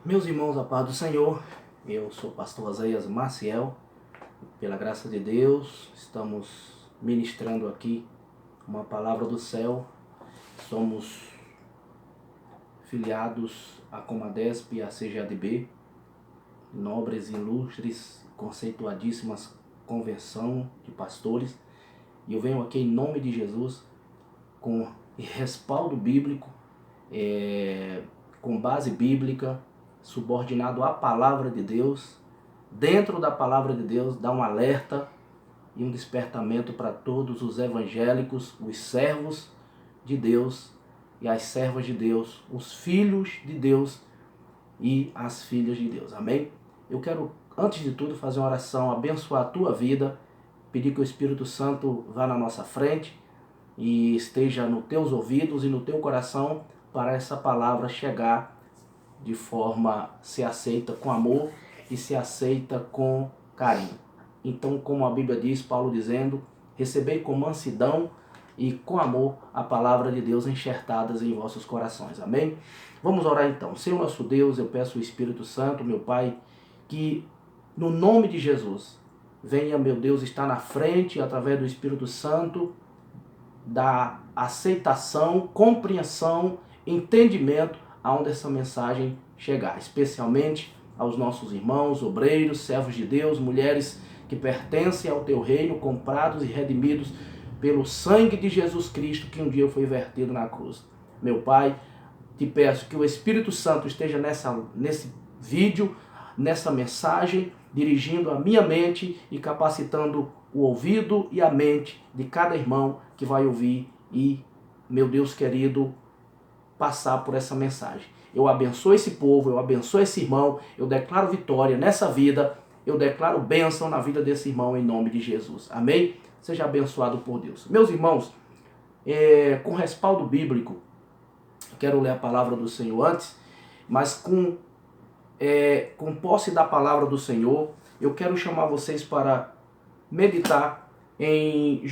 Meus irmãos, a paz do Senhor, eu sou o pastor Oséias Maciel. Pela graça de Deus, estamos ministrando aqui uma palavra do céu. Somos filiados à Comadesp e à CGADB, nobres, ilustres, conceituadíssimas convenção de pastores. E eu venho aqui em nome de Jesus, com respaldo bíblico, com base bíblica, subordinado à palavra de Deus, dentro da palavra de Deus, dá um alerta e um despertamento para todos os evangélicos, os servos de Deus e as servas de Deus, os filhos de Deus e as filhas de Deus. Amém? Eu quero, antes de tudo, fazer uma oração, abençoar a tua vida, pedir que o Espírito Santo vá na nossa frente e esteja nos teus ouvidos e no teu coração para essa palavra chegar de forma se aceita com amor e se aceita com carinho. Então, como a Bíblia diz, Paulo dizendo, recebei com mansidão e com amor a palavra de Deus enxertadas em vossos corações. Amém? Vamos orar então. Senhor nosso Deus, eu peço o Espírito Santo, meu Pai, que no nome de Jesus venha, meu Deus, estar na frente através do Espírito Santo da aceitação, compreensão, entendimento aonde essa mensagem chegar, especialmente aos nossos irmãos, obreiros, servos de Deus, mulheres que pertencem ao teu reino, comprados e redimidos pelo sangue de Jesus Cristo que um dia foi vertido na cruz. Meu Pai, te peço que o Espírito Santo esteja nesse vídeo, nessa mensagem, dirigindo a minha mente e capacitando o ouvido e a mente de cada irmão que vai ouvir e, meu Deus querido, passar por essa mensagem. Eu abençoo esse povo, eu abençoo esse irmão, eu declaro vitória nessa vida, eu declaro bênção na vida desse irmão em nome de Jesus. Amém? Seja abençoado por Deus. Meus irmãos, com respaldo bíblico, quero ler a palavra do Senhor antes, mas com posse da palavra do Senhor, eu quero chamar vocês para meditar em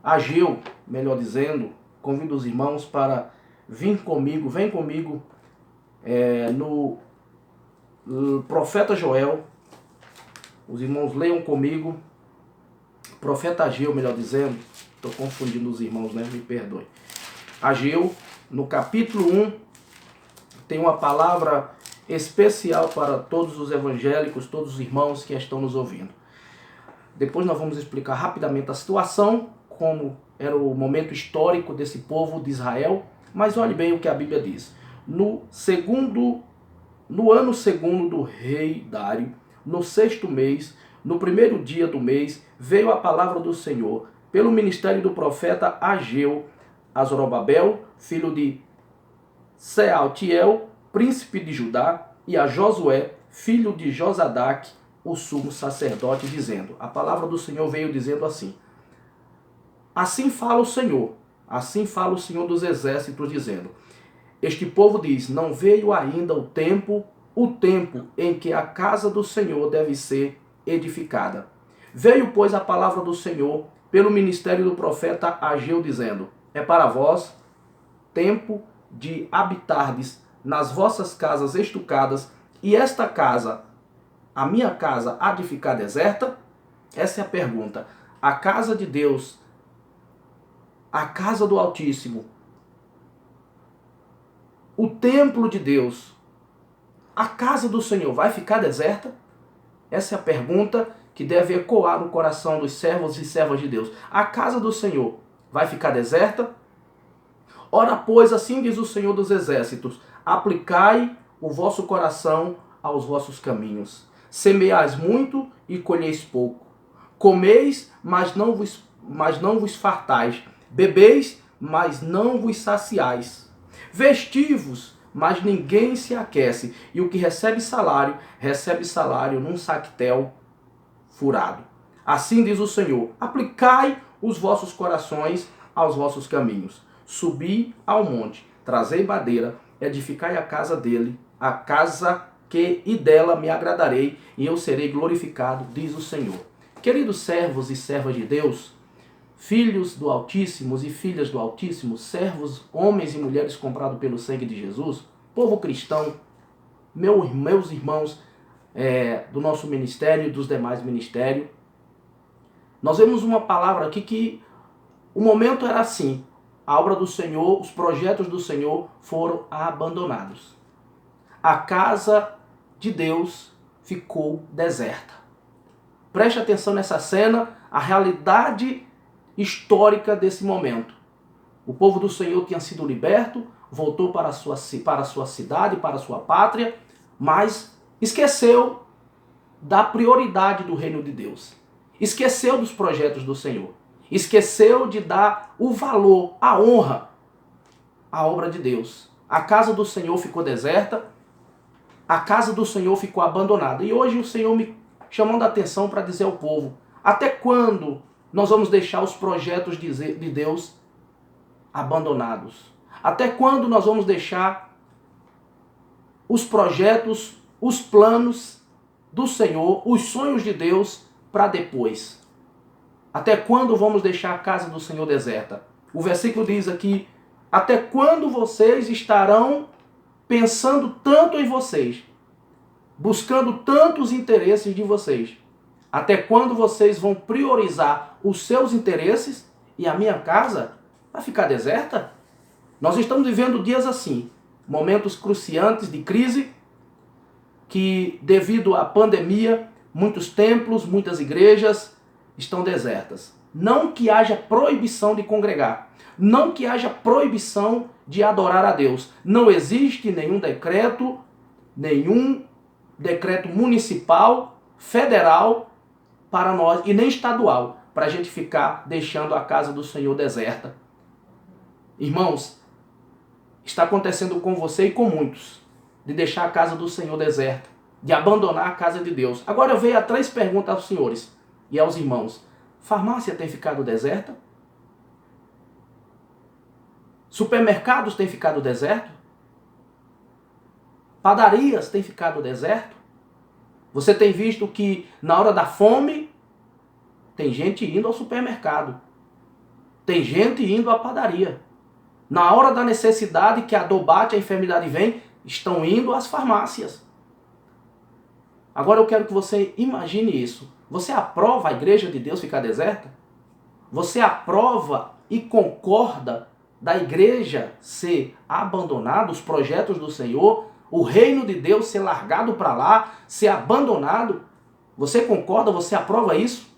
Ageu, melhor dizendo. Convido os irmãos para vem comigo no profeta Joel. Os irmãos leiam comigo, profeta Ageu, melhor dizendo, estou confundindo os irmãos, né? Me perdoe. Ageu, no capítulo 1, tem uma palavra especial para todos os evangélicos, todos os irmãos que estão nos ouvindo. Depois nós vamos explicar rapidamente a situação, como era o momento histórico desse povo de Israel. Mas olhe bem o que a Bíblia diz. No ano segundo do rei Dário, no 6º mês, no 1º dia do mês, veio a palavra do Senhor, pelo ministério do profeta Ageu, a Zorobabel, filho de Sealtiel, príncipe de Judá, e a Josué, filho de Josadaque, o sumo sacerdote, dizendo, a palavra do Senhor veio dizendo assim, assim fala o Senhor dos exércitos, dizendo, este povo diz, não veio ainda o tempo em que a casa do Senhor deve ser edificada. Veio, pois, a palavra do Senhor pelo ministério do profeta Ageu, dizendo, é para vós tempo de habitardes nas vossas casas estucadas, e esta casa, a minha casa, há de ficar deserta? Essa é a pergunta. A casa de Deus, a casa do Altíssimo, o templo de Deus, a casa do Senhor vai ficar deserta? Essa é a pergunta que deve ecoar no coração dos servos e servas de Deus. A casa do Senhor vai ficar deserta? Ora, pois, assim diz o Senhor dos exércitos, aplicai o vosso coração aos vossos caminhos. Semeais muito e colheis pouco. Comeis, mas não vos fartais. Bebeis, mas não vos saciais. Vestivos, mas ninguém se aquece. E o que recebe salário num saquetel furado. Assim diz o Senhor, aplicai os vossos corações aos vossos caminhos. Subi ao monte, trazei madeira, edificai a casa dele, a casa e dela me agradarei, e eu serei glorificado, diz o Senhor. Queridos servos e servas de Deus, filhos do Altíssimo e filhas do Altíssimo, servos, homens e mulheres comprados pelo sangue de Jesus, povo cristão, meus irmãos do nosso ministério e dos demais ministérios, nós vemos uma palavra aqui que o momento era assim: a obra do Senhor, os projetos do Senhor foram abandonados. A casa de Deus ficou deserta. Preste atenção nessa cena, a realidade histórica desse momento. O povo do Senhor tinha sido liberto, voltou para a sua cidade, para a sua pátria, mas esqueceu da prioridade do reino de Deus. Esqueceu dos projetos do Senhor. Esqueceu de dar o valor, a honra à obra de Deus. A casa do Senhor ficou deserta, a casa do Senhor ficou abandonada. E hoje o Senhor me chamando a atenção para dizer ao povo: até quando nós vamos deixar os projetos de Deus abandonados? Até quando nós vamos deixar os projetos, os planos do Senhor, os sonhos de Deus para depois? Até quando vamos deixar a casa do Senhor deserta? O versículo diz aqui: até quando vocês estarão pensando tanto em vocês, buscando tantos interesses de vocês? Até quando vocês vão priorizar os seus interesses e a minha casa vai ficar deserta? Nós estamos vivendo dias assim, momentos cruciantes de crise, que devido à pandemia, muitos templos, muitas igrejas estão desertas. Não que haja proibição de congregar, não que haja proibição de adorar a Deus. Não existe nenhum decreto municipal, federal para nós, e nem estadual, para a gente ficar deixando a casa do Senhor deserta. Irmãos, está acontecendo com você e com muitos, de deixar a casa do Senhor deserta, de abandonar a casa de Deus. Agora eu venho a 3 perguntas aos senhores e aos irmãos. Farmácia tem ficado deserta? Supermercados têm ficado deserto? Padarias têm ficado deserto? Você tem visto que na hora da fome tem gente indo ao supermercado, tem gente indo à padaria. Na hora da necessidade, que a dor bate, a enfermidade vem, estão indo às farmácias. Agora eu quero que você imagine isso. Você aprova a igreja de Deus ficar deserta? Você aprova e concorda da igreja ser abandonada, os projetos do Senhor, o reino de Deus ser largado para lá, ser abandonado? Você concorda? Você aprova isso?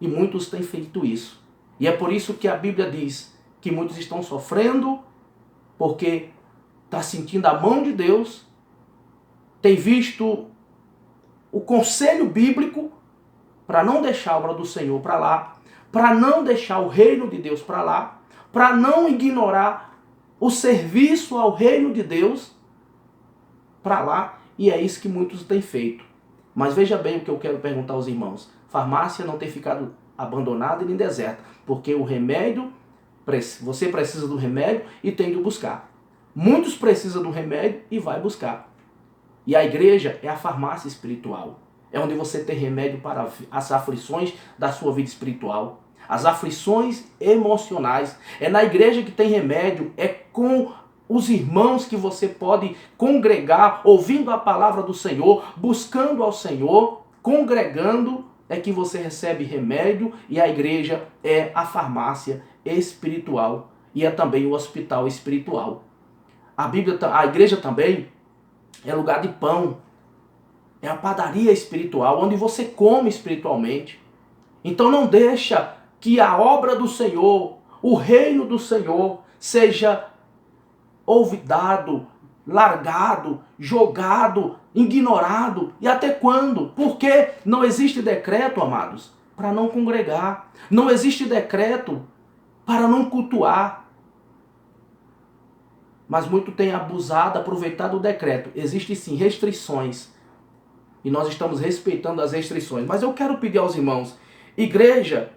E muitos têm feito isso. E é por isso que a Bíblia diz que muitos estão sofrendo, porque está sentindo a mão de Deus, tem visto o conselho bíblico para não deixar a obra do Senhor para lá, para não deixar o reino de Deus para lá, para não ignorar o serviço ao reino de Deus para lá, e é isso que muitos têm feito. Mas veja bem o que eu quero perguntar aos irmãos. Farmácia não tem ficado abandonada e nem deserta, porque o remédio, você precisa do remédio e tem de buscar. Muitos precisam do remédio e vai buscar. E a igreja é a farmácia espiritual. É onde você tem remédio para as aflições da sua vida espiritual, as aflições emocionais. É na igreja que tem remédio, é com os irmãos que você pode congregar, ouvindo a palavra do Senhor, buscando ao Senhor, congregando, é que você recebe remédio, e a igreja é a farmácia espiritual e é também o hospital espiritual. A igreja também é lugar de pão, é a padaria espiritual, onde você come espiritualmente. Então não deixa que a obra do Senhor, o reino do Senhor, seja olvidado, largado, jogado, ignorado. E até quando? Porque não existe decreto, amados, para não congregar. Não existe decreto para não cultuar. Mas muito tem abusado, aproveitado o decreto. Existem sim restrições. E nós estamos respeitando as restrições. Mas eu quero pedir aos irmãos, igreja,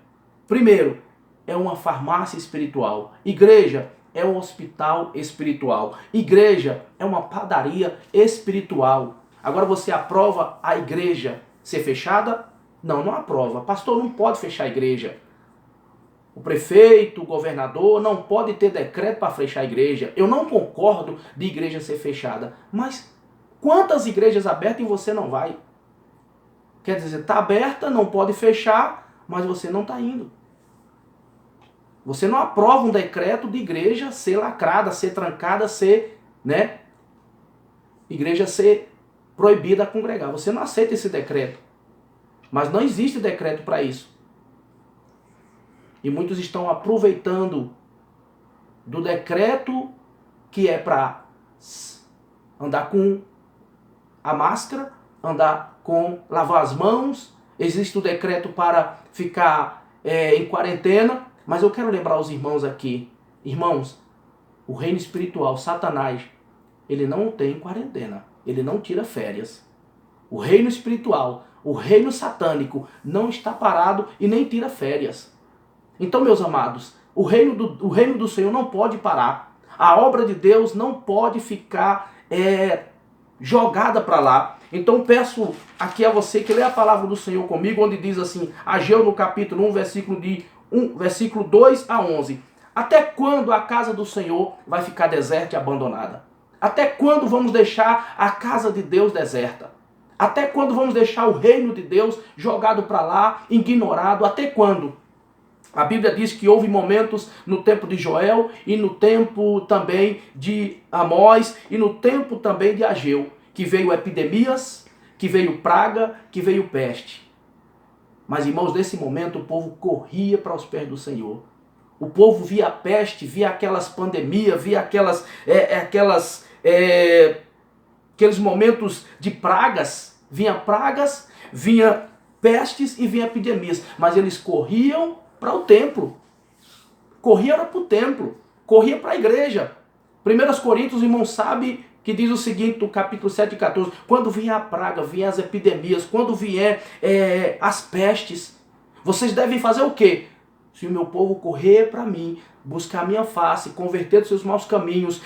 primeiro, é uma farmácia espiritual. Igreja é um hospital espiritual. Igreja é uma padaria espiritual. Agora você aprova a igreja ser fechada? Não, não aprova. Pastor, não pode fechar a igreja. O prefeito, o governador não pode ter decreto para fechar a igreja. Eu não concordo de igreja ser fechada. Mas quantas igrejas abertas e você não vai? Quer dizer, está aberta, não pode fechar, mas você não está indo. Você não aprova um decreto de igreja ser lacrada, ser trancada, ser, igreja ser proibida a congregar. Você não aceita esse decreto. Mas não existe decreto para isso. E muitos estão aproveitando do decreto que é para andar com a máscara, lavar as mãos. Existe o decreto para ficar em quarentena. Mas eu quero lembrar os irmãos aqui. Irmãos, o reino espiritual, Satanás, ele não tem quarentena. Ele não tira férias. O reino espiritual, o reino satânico, não está parado e nem tira férias. Então, meus amados, o reino do Senhor não pode parar. A obra de Deus não pode ficar jogada para lá. Então peço aqui a você que lê a palavra do Senhor comigo, onde diz assim, Ageu no capítulo 1, versículo 2 a 11. Até quando a casa do Senhor vai ficar deserta e abandonada? Até quando vamos deixar a casa de Deus deserta? Até quando vamos deixar o reino de Deus jogado para lá, ignorado? Até quando? A Bíblia diz que houve momentos no tempo de Joel e no tempo também de Amós e no tempo também de Ageu, que veio epidemias, que veio praga, que veio peste. Mas, irmãos, nesse momento o povo corria para os pés do Senhor. O povo via a peste, via aquelas pandemias, via aqueles momentos de pragas. Vinha pragas, vinha pestes e vinha epidemias. Mas eles corriam para o templo. Corria para o templo. Corria para a igreja. 1 Coríntios, o irmão sabe que diz o seguinte, no capítulo 7 e 14. Quando vier a praga, vier as epidemias, quando vier as pestes, vocês devem fazer o quê? Se o meu povo correr para mim, buscar a minha face, converter dos seus maus caminhos,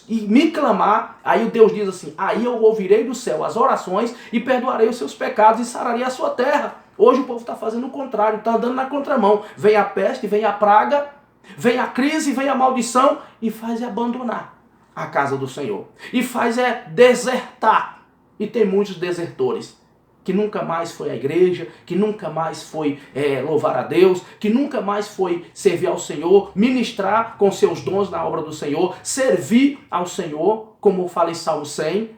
e me clamar, aí o Deus diz assim, aí eu ouvirei do céu as orações e perdoarei os seus pecados e sararei a sua terra. Hoje o povo está fazendo o contrário, está andando na contramão. Vem a peste, vem a praga, vem a crise, vem a maldição e faz abandonar a casa do Senhor. E faz desertar. E tem muitos desertores que nunca mais foi à igreja, que nunca mais foi louvar a Deus, que nunca mais foi servir ao Senhor, ministrar com seus dons na obra do Senhor, servir ao Senhor, como fala em Salmo 100.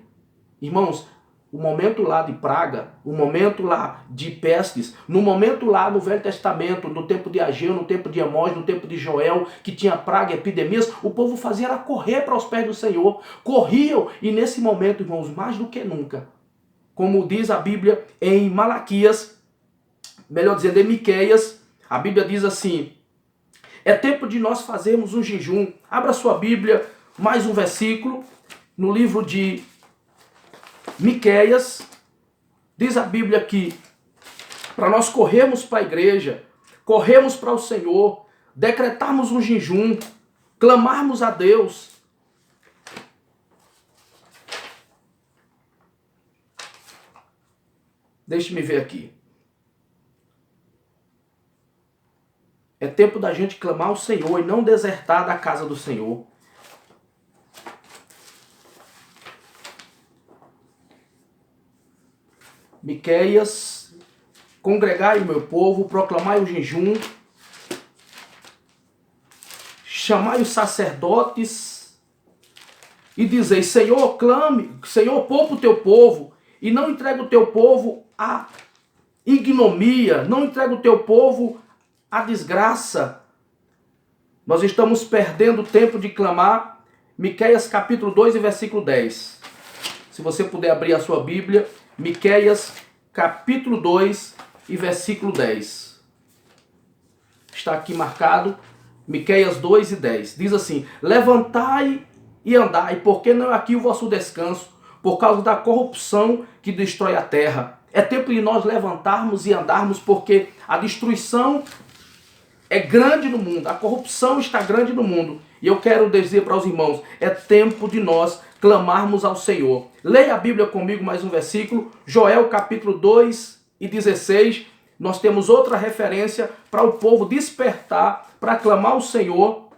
Irmãos, o momento lá de praga, o momento lá de pestes, no momento lá no Velho Testamento, no tempo de Ageu, no tempo de Amós, no tempo de Joel, que tinha praga e epidemias, o povo fazia era correr para os pés do Senhor. Corriam e nesse momento, irmãos, mais do que nunca, como diz a Bíblia em Malaquias, melhor dizendo, em Miqueias, a Bíblia diz assim, é tempo de nós fazermos um jejum. Abra sua Bíblia, mais um versículo, no livro de Miqueias, diz a Bíblia que para nós corrermos para a igreja, corrermos para o Senhor, decretarmos um jejum, clamarmos a Deus. Deixe-me ver aqui. É tempo da gente clamar ao Senhor e não desertar da casa do Senhor. Miqueias, congregai o meu povo, proclamai o jejum, chamai os sacerdotes e dizei, Senhor, clame, Senhor, poupa o teu povo e não entrega o teu povo à ignomia, não entrega o teu povo à desgraça. Nós estamos perdendo o tempo de clamar. Miqueias capítulo 2 e versículo 10. Se você puder abrir a sua Bíblia, Miqueias capítulo 2 e versículo 10. Está aqui marcado, Miqueias 2 e 10. Diz assim, levantai e andai, porque não é aqui o vosso descanso, por causa da corrupção que destrói a terra. É tempo de nós levantarmos e andarmos, porque a destruição é grande no mundo, a corrupção está grande no mundo. E eu quero dizer para os irmãos, é tempo de nós clamarmos ao Senhor. Leia a Bíblia comigo mais um versículo, Joel capítulo 2 e 16. Nós temos outra referência para o povo despertar, para clamar ao Senhor.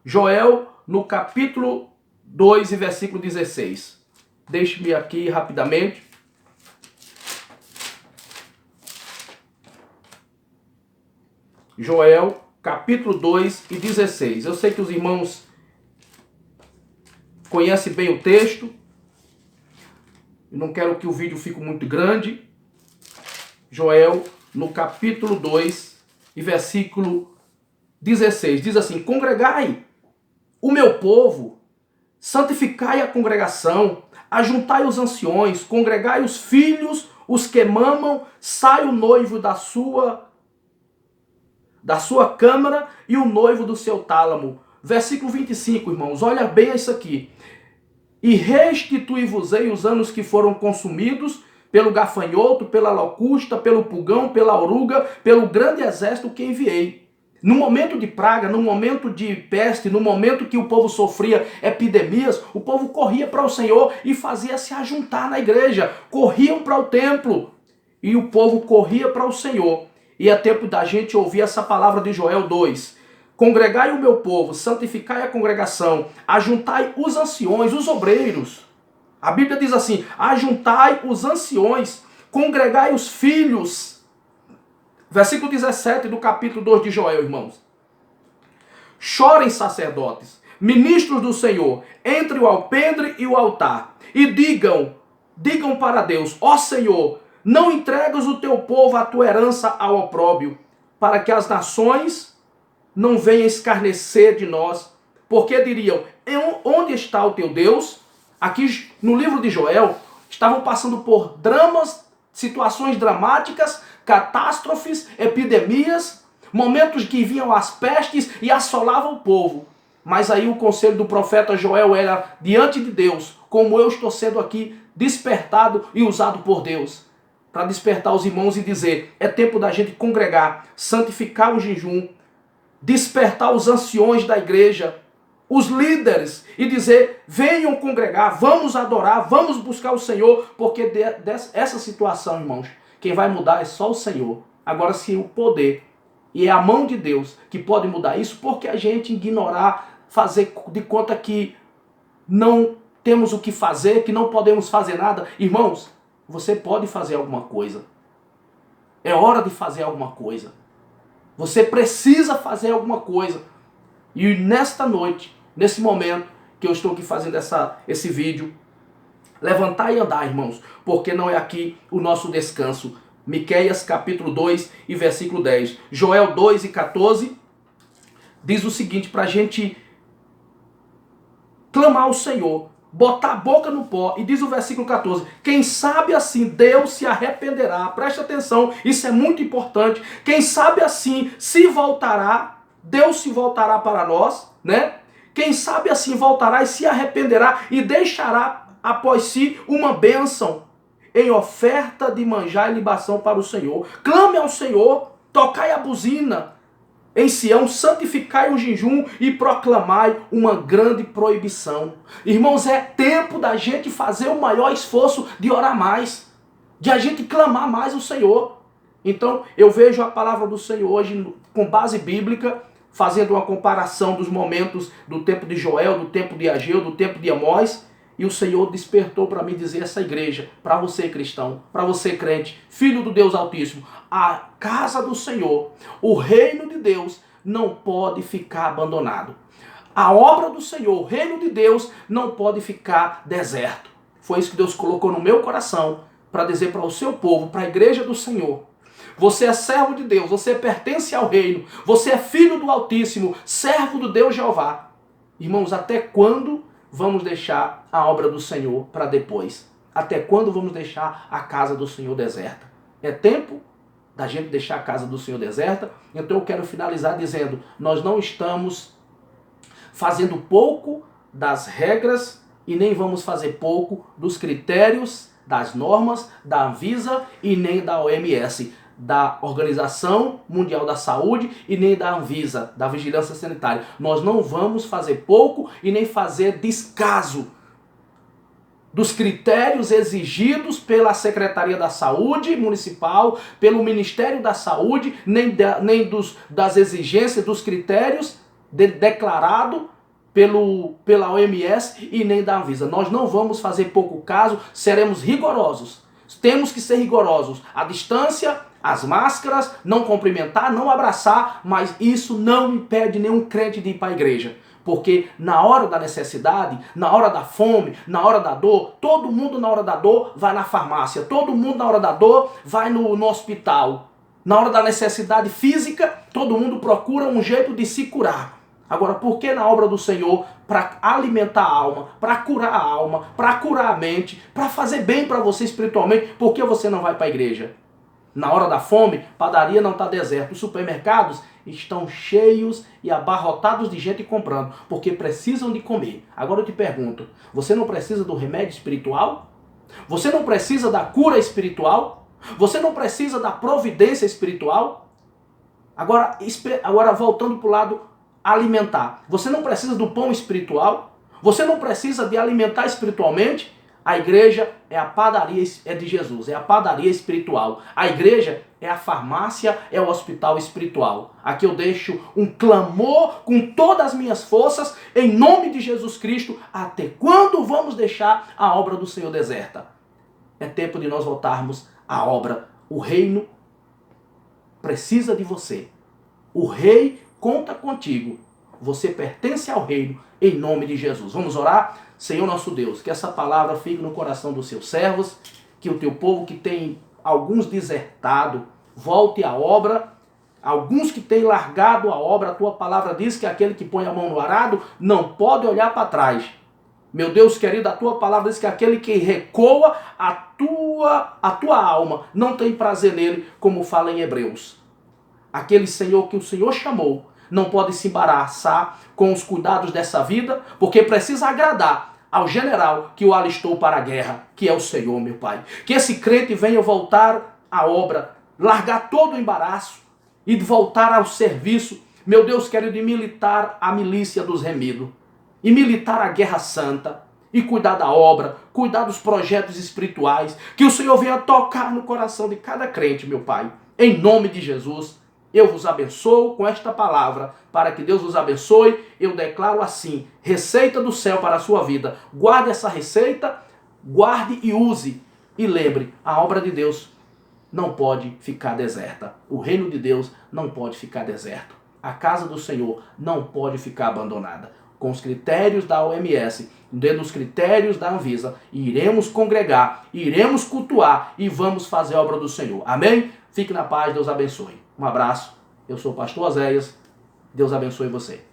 Joel, no capítulo 2 e versículo 16. Deixe-me aqui rapidamente. Joel, capítulo 2 e 16. Eu sei que os irmãos conhecem bem o texto. Eu não quero que o vídeo fique muito grande. Joel, no capítulo 2 e versículo 16. Diz assim: congregai o meu povo, santificai a congregação, ajuntai os anciões, congregai os filhos, os que mamam, sai o noivo da sua câmara e o noivo do seu tálamo. Versículo 25, irmãos, olha bem isso aqui. E restituí-vos-ei os anos que foram consumidos pelo gafanhoto, pela locusta, pelo pulgão, pela oruga, pelo grande exército que enviei. No momento de praga, no momento de peste, no momento que o povo sofria epidemias, o povo corria para o Senhor e fazia se ajuntar na igreja. Corriam para o templo e o povo corria para o Senhor. E é tempo da gente ouvir essa palavra de Joel 2. Congregai o meu povo, santificai a congregação, ajuntai os anciões, os obreiros. A Bíblia diz assim: ajuntai os anciões, congregai os filhos. Versículo 17 do capítulo 2 de Joel, irmãos. Chorem sacerdotes, ministros do Senhor, entre o alpendre e o altar, e digam para Deus: ó Senhor, não entregas o teu povo a tua herança ao opróbrio, para que as nações não venham escarnecer de nós, porque diriam: onde está o teu Deus? Aqui no livro de Joel, estavam passando por dramas, situações dramáticas, catástrofes, epidemias, momentos que vinham as pestes e assolavam o povo. Mas aí o conselho do profeta Joel era diante de Deus, como eu estou sendo aqui despertado e usado por Deus, para despertar os irmãos e dizer: é tempo da gente congregar, santificar o jejum, despertar os anciões da igreja, os líderes, e dizer: venham congregar, vamos adorar, vamos buscar o Senhor, porque essa situação, irmãos, quem vai mudar é só o Senhor. Agora, se o poder e é a mão de Deus que pode mudar isso, porque a gente ignorar, fazer de conta que não temos o que fazer, que não podemos fazer nada? Irmãos, você pode fazer alguma coisa. É hora de fazer alguma coisa. Você precisa fazer alguma coisa. E nesta noite, nesse momento que eu estou aqui fazendo esse vídeo, levantar e andar, irmãos, porque não é aqui o nosso descanso. Miqueias capítulo 2 e versículo 10. Joel 2 e 14 diz o seguinte, para a gente clamar ao Senhor, botar a boca no pó, e diz o versículo 14: quem sabe assim Deus se arrependerá. Preste atenção, isso é muito importante. Quem sabe assim se voltará, Deus se voltará para nós, né? Quem sabe assim voltará e se arrependerá e deixará após si uma bênção em oferta de manjar e libação para o Senhor. Clame ao Senhor, tocai a buzina em Sião, santificai o jejum e proclamai uma grande proibição. Irmãos, é tempo da gente fazer o maior esforço de orar mais, de a gente clamar mais ao Senhor. Então, eu vejo a palavra do Senhor hoje com base bíblica, fazendo uma comparação dos momentos do tempo de Joel, do tempo de Ageu, do tempo de Amós. E o Senhor despertou para mim dizer essa igreja, para você cristão, para você crente, filho do Deus Altíssimo: a casa do Senhor, o reino de Deus não pode ficar abandonado. A obra do Senhor, o reino de Deus não pode ficar deserto. Foi isso que Deus colocou no meu coração para dizer para o seu povo, para a igreja do Senhor: você é servo de Deus, você pertence ao reino, você é filho do Altíssimo, servo do Deus Jeová. Irmãos, até quando vamos deixar a obra do Senhor para depois? Até quando vamos deixar a casa do Senhor deserta? É tempo da gente deixar a casa do Senhor deserta. Então eu quero finalizar dizendo: nós não estamos fazendo pouco das regras e nem vamos fazer pouco dos critérios, das normas da Anvisa e nem da OMS, da Organização Mundial da Saúde, e nem da Anvisa, da Vigilância Sanitária. Nós não vamos fazer pouco e nem fazer descaso dos critérios exigidos pela Secretaria da Saúde Municipal, pelo Ministério da Saúde, nem das exigências, dos critérios declarados pela OMS e nem da Anvisa. Nós não vamos fazer pouco caso, seremos rigorosos. Temos que ser rigorosos. A distância, as máscaras, não cumprimentar, não abraçar, mas isso não impede nenhum crente de ir para a igreja. Porque na hora da necessidade, na hora da fome, na hora da dor, todo mundo na hora da dor vai na farmácia, todo mundo na hora da dor vai no hospital. Na hora da necessidade física, todo mundo procura um jeito de se curar. Agora, por que na obra do Senhor, para alimentar a alma, para curar a alma, para curar a mente, para fazer bem para você espiritualmente, por que você não vai para a igreja? Na hora da fome, padaria não está deserta, os supermercados estão cheios e abarrotados de gente comprando, porque precisam de comer. Agora eu te pergunto, você não precisa do remédio espiritual? Você não precisa da cura espiritual? Você não precisa da providência espiritual? Agora voltando para o lado alimentar, você não precisa do pão espiritual? Você não precisa de alimentar espiritualmente? A igreja é a padaria de Jesus, é a padaria espiritual. A igreja é a farmácia, é o hospital espiritual. Aqui eu deixo um clamor com todas as minhas forças, em nome de Jesus Cristo. Até quando vamos deixar a obra do Senhor deserta? É tempo de nós voltarmos à obra. O reino precisa de você. O rei conta contigo. Você pertence ao reino, em nome de Jesus. Vamos orar? Senhor nosso Deus, que essa palavra fique no coração dos seus servos, que o teu povo que tem alguns desertado, volte à obra, alguns que têm largado a obra, a tua palavra diz que aquele que põe a mão no arado não pode olhar para trás. Meu Deus querido, a tua palavra diz que aquele que recoa a tua alma não tem prazer nele, como fala em Hebreus. Aquele Senhor que o Senhor chamou não pode se embaraçar com os cuidados dessa vida, porque precisa agradar ao general que o alistou para a guerra, que é o Senhor, meu Pai. Que esse crente venha voltar à obra, largar todo o embaraço e voltar ao serviço, meu Deus querido, de militar a milícia dos remidos, e militar a guerra santa, e cuidar da obra, cuidar dos projetos espirituais, que o Senhor venha tocar no coração de cada crente, meu Pai. Em nome de Jesus, eu vos abençoo com esta palavra, para que Deus vos abençoe. Eu declaro assim, receita do céu para a sua vida. Guarde essa receita, guarde e use. E lembre, a obra de Deus não pode ficar deserta. O reino de Deus não pode ficar deserto. A casa do Senhor não pode ficar abandonada. Com os critérios da OMS, dentro dos critérios da Anvisa, iremos congregar, iremos cultuar e vamos fazer a obra do Senhor. Amém? Fique na paz, Deus abençoe. Um abraço, eu sou o pastor Oséias, Deus abençoe você.